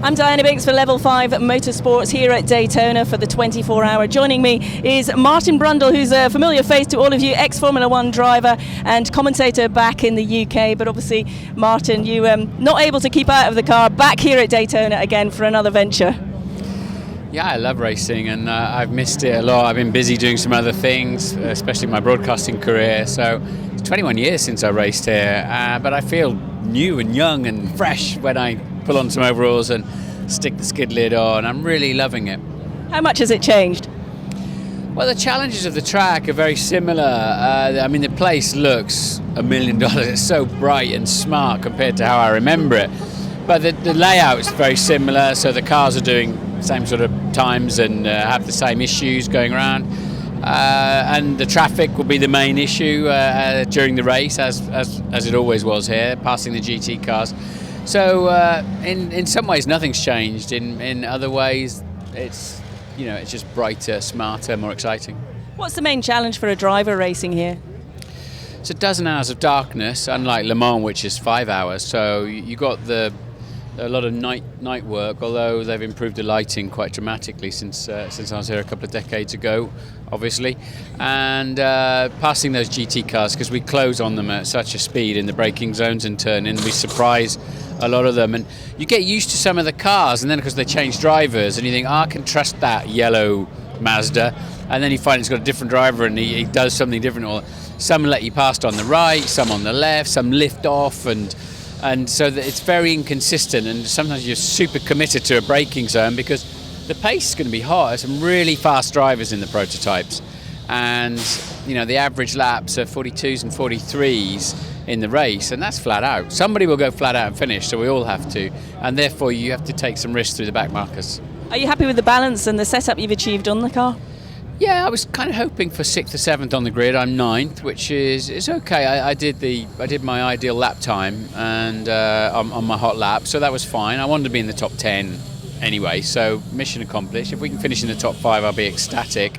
I'm Diana Brink for Level 5 Motorsports here at Daytona for the 24-hour. Joining me is Martin Brundell, who's a familiar face to all of you, ex-Formula 1 driver and commentator back in the UK. But obviously, Martin, you not able to keep out of the car, back here at Daytona again for another venture. Yeah, I love racing and I've missed it a lot. I've been busy doing some other things, especially my broadcasting career. So it's 21 years since I raced here, but I feel new and young and fresh when I pull on some overalls and stick the skid lid on. I'm really loving it. How much has it changed? Well, the challenges of the track are very similar. I mean, the place looks $1 million. It's so bright and smart compared to how I remember it. But the layout is very similar, so the cars are doing the same sort of times and have the same issues going around. And the traffic will be the main issue during the race, as it always was here, passing the GT cars. So in some ways nothing's changed. In other ways, it's just brighter, smarter, more exciting. What's the main challenge for a driver racing here? It's a dozen hours of darkness, unlike Le Mans, which is 5 hours. So you got a lot of night work, although they've improved the lighting quite dramatically since I was here a couple of decades ago, obviously. And passing those GT cars, because we close on them at such a speed in the braking zones and turn-in, we surprise a lot of them. And you get used to some of the cars, and then because they change drivers, and you think, I can trust that yellow Mazda, and then you find it's got a different driver and he does something different. Or some let you past on the right, some on the left, some lift off, and so that it's very inconsistent, and sometimes you're super committed to a braking zone because the pace is going to be hot. There's some really fast drivers in the prototypes, and the average laps are 42s and 43s in the race, and that's flat out. Somebody will go flat out and finish, so we all have to, and therefore you have to take some risks through the back markers. Are you happy with the balance and the setup you've achieved on the car? Yeah, I was kind of hoping for 6th or 7th on the grid. I'm 9th, which is okay. I did my ideal lap time and on my hot lap, so that was fine. I wanted to be in the top 10 anyway, so mission accomplished. If we can finish in the top 5, I'll be ecstatic.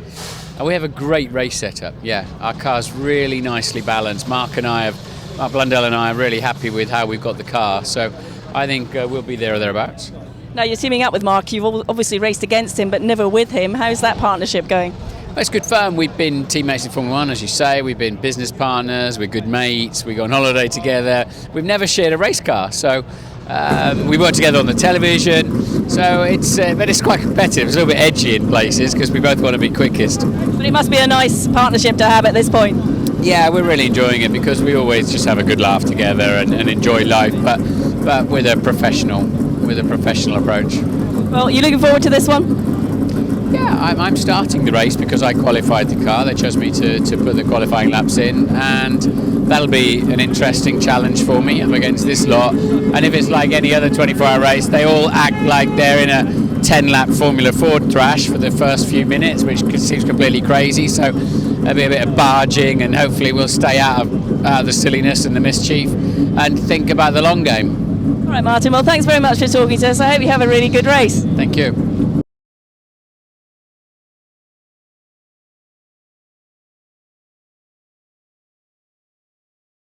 And we have a great race setup. Yeah, our car's really nicely balanced. Mark Brundell and I are really happy with how we've got the car, so I think we'll be there or thereabouts. Now you're teaming up with Mark. You've obviously raced against him, but never with him. How's that partnership going? Well, it's good fun. We've been teammates in Formula 1, as you say. We've been business partners. We're good mates. We go on holiday together. We've never shared a race car, so we work together on the television. So it's quite competitive. It's a little bit edgy in places because we both want to be quickest. But it must be a nice partnership to have at this point. Yeah, we're really enjoying it because we always just have a good laugh together and enjoy life, but with a professional approach. Well, you looking forward to this one? Yeah, I'm starting the race because I qualified the car. They chose me to put the qualifying laps in, and that'll be an interesting challenge for me up against this lot. And if it's like any other 24-hour race, they all act like they're in a 10-lap Formula 4 thrash for the first few minutes, which seems completely crazy. So there'll be a bit of barging, and hopefully we'll stay out of the silliness and the mischief and think about the long game. All right, Martin. Well, thanks very much for talking to us. I hope you have a really good race. Thank you.